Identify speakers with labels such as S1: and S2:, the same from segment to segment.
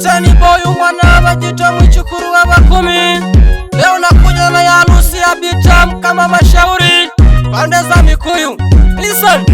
S1: Kapteni Boy mwana wajito mwichukuru wa bakumi. Leo nakuja na ya harusi ya Bitam kama mashauri pande za Mikuyu. Listen.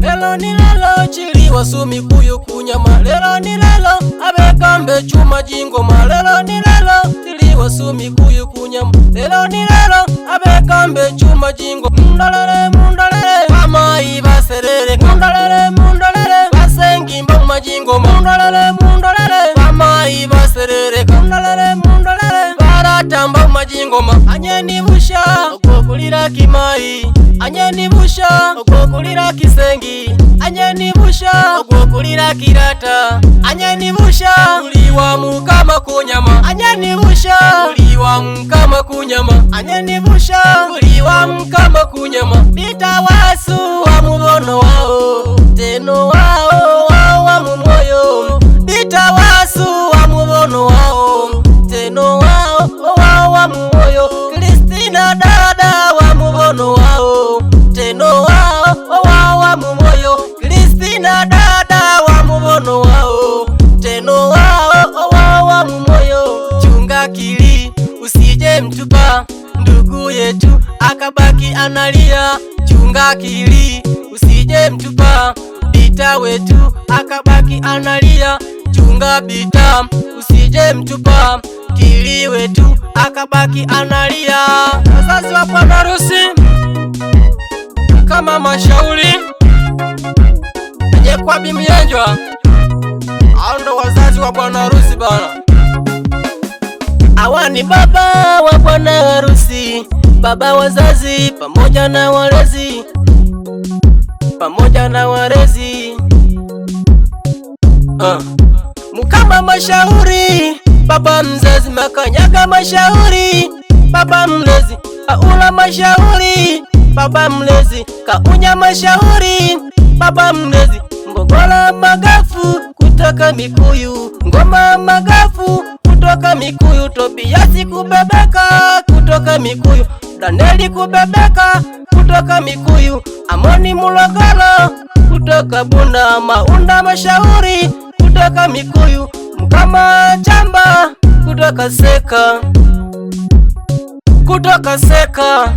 S1: Lelo ni lelo chili wasu Mikuyu kunyama. Lelo ni lelo abekambe chuma jingoma. Lelo ni lelo chili wasu Mikuyu kunyama. Lelo ni lelo abekambe chuma jingo. Mundalele mundalele Bamai baserere. Mundalele mundalele basengimba majingo. Mundalele mundalele Bamai baserere. Mundalele mundalele baratamba majingo. Anyeni busha okukulira kimai. Anyeni busha okukulira kisengi. Anyeni busha okukulira kirata. Anyeni busha uliwa mukama kunyama. Anyeni busha uliwa mukama kunyama. Anyeni busha uliwa mukama kunyama. Bita wasu wa mubono wao teno wao wa mumoyo. Bita wasu wa mubono wao teno wao wa mumoyo. Kristina dada wa mubono wao teno wao wa mumoyo. Kristina dada wa mubono wao teno wao wa mumoyo. Chunga kili usije mtupa ndugu yetu akabaki analia. Chunga kili usije mtupa Bita wetu akabaki analia. Chunga Bita usije mtupa kili wetu akabaki analia. Wazazi wa bwana harusi kama mashauri kwa Bibi Enjwa, hao ndo wazazi wa bwana harusi bana. Awani baba wa bwana harusi, baba wazazi pamoja na walezi, pamoja na walezi. Mukama mashauri, baba mzazi makanyaga mashauri, baba mlezi aula mashauri, baba mlezi kaunya mashauri, baba mlezi Ngogola magafu kutoka Mikuyu. Ngoma magafu kutoka Mikuyu. Tobiasi kubebeka kutoka Mikuyu. Daneli kubebeka kutoka Mikuyu. Amoni Mulogolo kutoka Bunda. Maunda mashauri kutoka Mikuyu. Mkama Chamba kutoka Seka, kutoka Seka.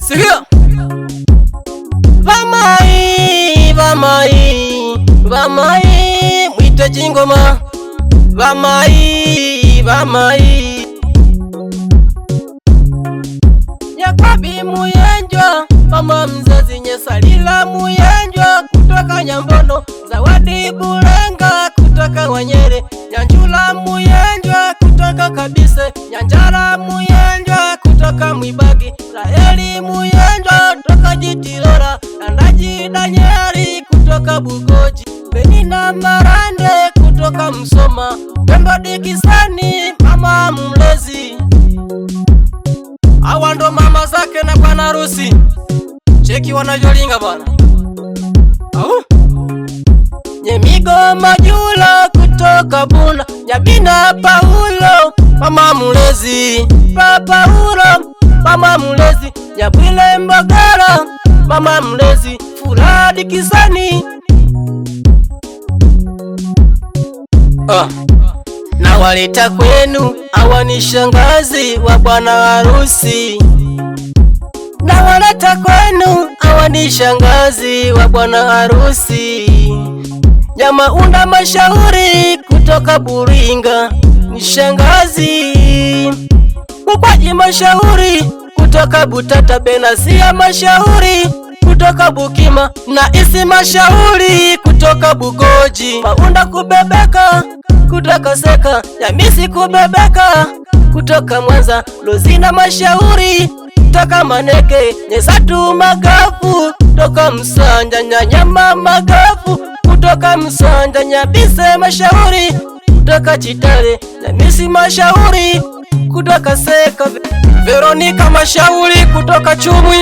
S1: Sikia Bamai, Bamai, Bamai mwite jingoma. Bamai, Bamai Nyakwabi Muyenjwa, mama mzazi Nyesalila Muyenjwa kutoka Nyambono. Zawadi Bulenga kutoka Wanyere. Nyanjula Muyenjwa kutoka Kabise. Nyanjara Muyenjwa kutoka Mwibagi. Laeli Muyenjwa kutoka Jitilora. Nandaji Danyeri kutoka Bugoji. Benina Marande kutoka Msoma. Pembo Dikisani mama mlezi. Hawa ndo mama zake na bwana harusi. Cheki wanavyolinga bwana. Nyemigo Majula kutoka Buna. Nyabina Paulo mama mlezi. Papa Paulo mama mlezi. Nyabwile Mbagala mama mlezi. Furadi Kisani. Na waleta kwenu hawa ni shangazi wa bwana harusi. Na waleta kwenu hawa ni shangazi wa bwana harusi. Nyamaunda mashauri kutoka Buringa ni shangazi. Mukwaji mashauri kutoka Butata. Benasia mashauri kutoka Bukima. Na Isi mashauri kutoka Bugoji. Maunda kubebeka kutoka Seka. Nyamisi kubebeka kutoka Mwanza. Lozina mashauri kutoka Maneke. Nyesatu magafu kutoka Msanja. Nyanyama magafu kutoka Msanja. Nyabise mashauri kutoka Chitale. Nyamisi mashauri kutoka Seka. Veronika mashauri kutoka Chumwi.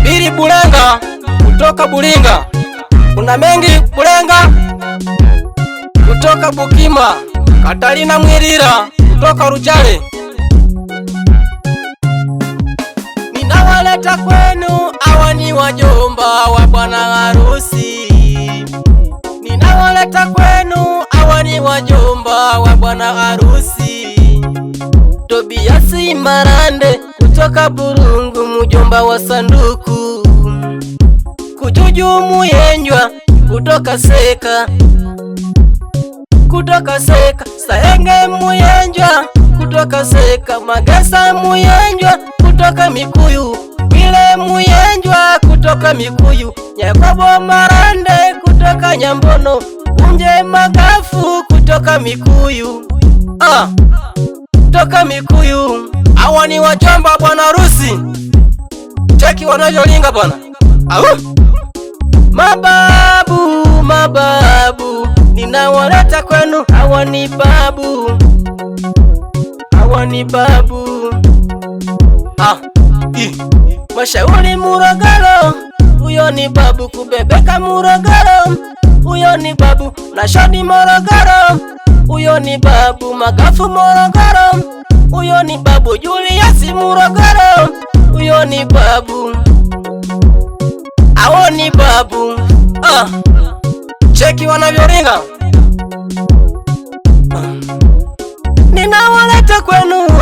S1: Bili Bulenga kutoka Bulinga. Kuna mengi Bulenga kutoka Bukima. Katalina Mwirira kutoka Rujale. ninawaleta kwenu, hawa ni wajomba wa bwana harusi. Ninawaleta kwenu, hawa ni wajomba wa bwana harusi. Tobiasi Marande kutoka Burungu, mjomba wa Sanduku. Kujuju Muyenjwa kutoka Seka, Saenge Muyenjwa kutoka Seka, Magesa Muyenjwa kutoka Mikuyu, Wile Muyenjwa kutoka Mikuyu, Yakobo Marande kutoka Nyambono, Unje Magafu kutoka Mikuyu. Kutoka Mikuyu. Hawa ni wajomba bwana harusi. Cheki wanavyolinga bwana. Mababu, ninawaleta kwenu, hawa ni babu. Mashauri Morogoro, huyo ni babu. Kubebeka Morogoro, huyo ni babu. Nashodi Morogoro, huyo ni babu. Magafu Morogoro, huyo ni babu. Julius Morogoro, huyo ni babu. Hao ni babu. Cheki wanavyoringa.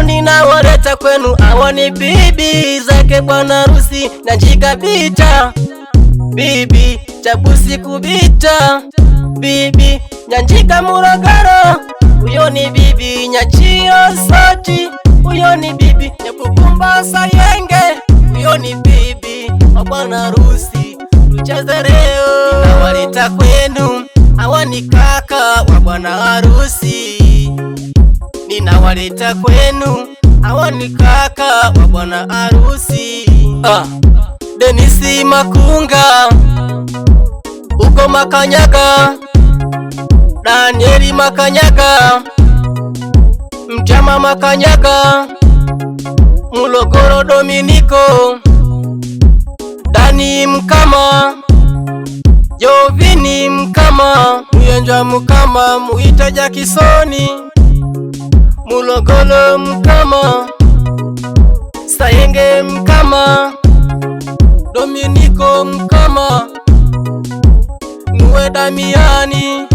S1: Ninawaleta kwenu, hao ni bibi zake bwana harusi. Nanjika Bita, bibi Chabusi Kubita, bibi Nyanjika Morogoro, huyo ni bibi. Nyachio Soti, huyo ni bibi. Nyabukumba Sayenge, huyo ni bibi wa bwana harusi. Tucheze leo. Ninawaleta kwenu, hawa ni kaka wa bwana harusi. Ninawaleta kwenu, hawa ni kaka wa bwana harusi. Denisi Makunga uko Makanyaga, Danieli Makanyaga, Mjama Makanyaga, Mulogoro Dominiko, Dani Mkama, Jovini Mkama, Muyenjwa Mkama, Muita Jakisoni, Mulogolo Mkama, Sayenge Mkama, Dominiko Mkama, Nuwe Damiani,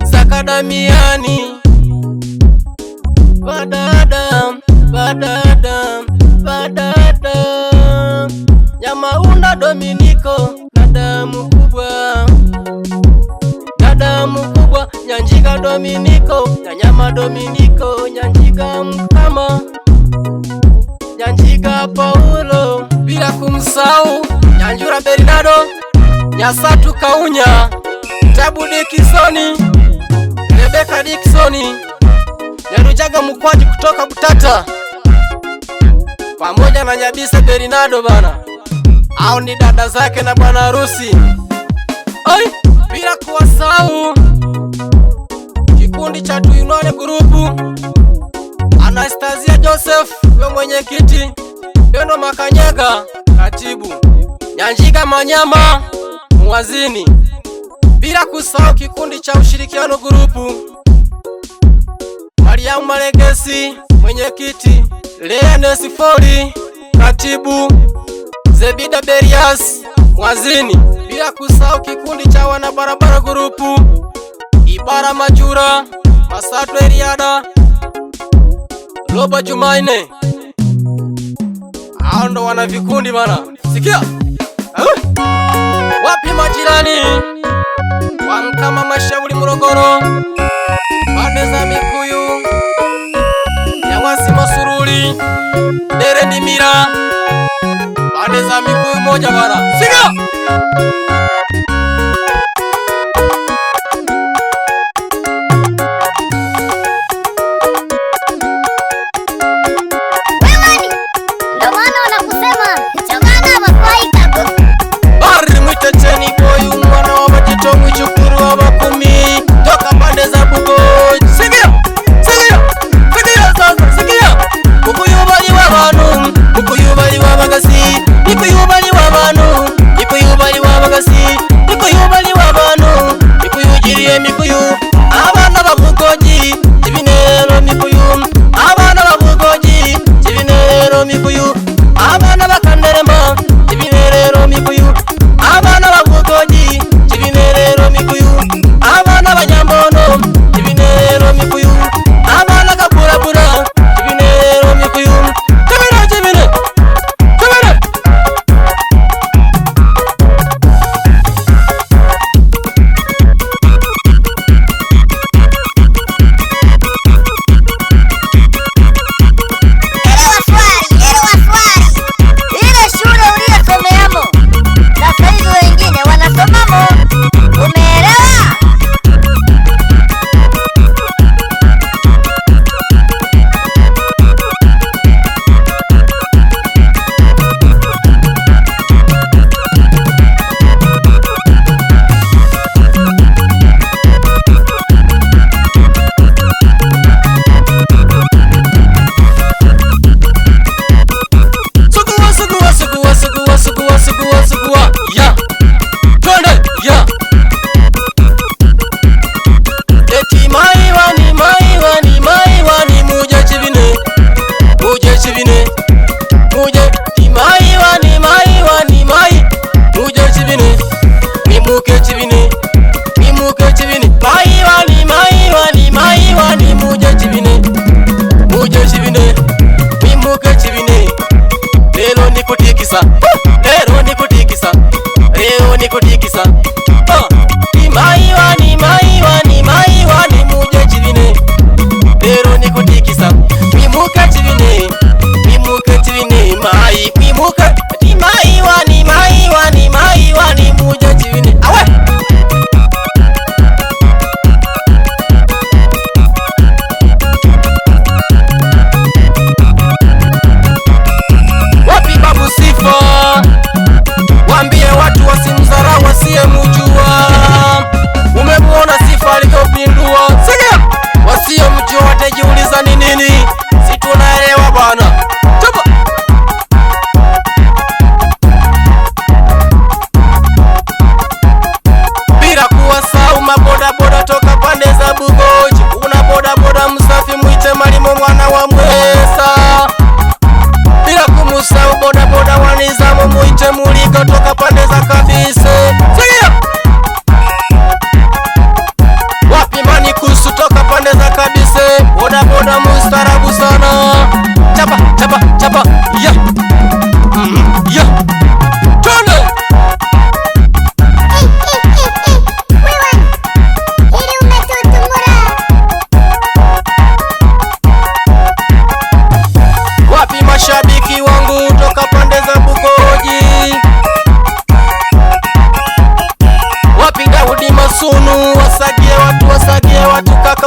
S1: Zaka Damiani, Badada Nyamaunda Dominiko, dada mkubwa, Nyanjika Dominiko, Nyanyama Dominiko, Nyanjika Mkama, Nyanjika Paulo, bila kumsahau Nyanjura Bernardo, Nyasatu Kaunya, Tabu Dikisoni, Rebeka Diksoni, Nyarujaga Mukwaji kutoka Butata, pamoja na Nyabise Bernardo bana. Hao ni dada zake na bwana harusi. Bila kuwasahau kikundi cha Tuinwane grupu, Anastasia Joseph we mwenyekiti, Pendo Makanyaga katibu, Nyanjika Manyama mwazini. Bila kusahau kikundi cha Ushirikiano grupu, Mariamu Malegesi mwenyekiti, Lea Nesifoli katibu, Zebida Berias mwazini. Bila kusahau kikundi cha wana barabara grupu, Ibara Majura, Masato Eriada, Loba Jumaine. Hao ndo wana vikundi bana. Sikia. Wapi majirani? Wamkama Mashauri Morogoro, pande za Mikuyu, Nyawasi Masuruli, Dere Nimira, pande za Mikuyu moja bana. Sikia. Mikuyu, abana bavugoji, ibinero Mikuyu, abana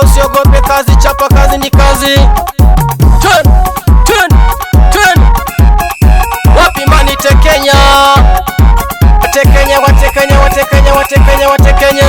S1: wala usiogope kazi, chapa kazi ni kazi. Twende wapi mani Tekenya, Watekenya, Watekenya, Watekenya, Watekenya, Watekenya.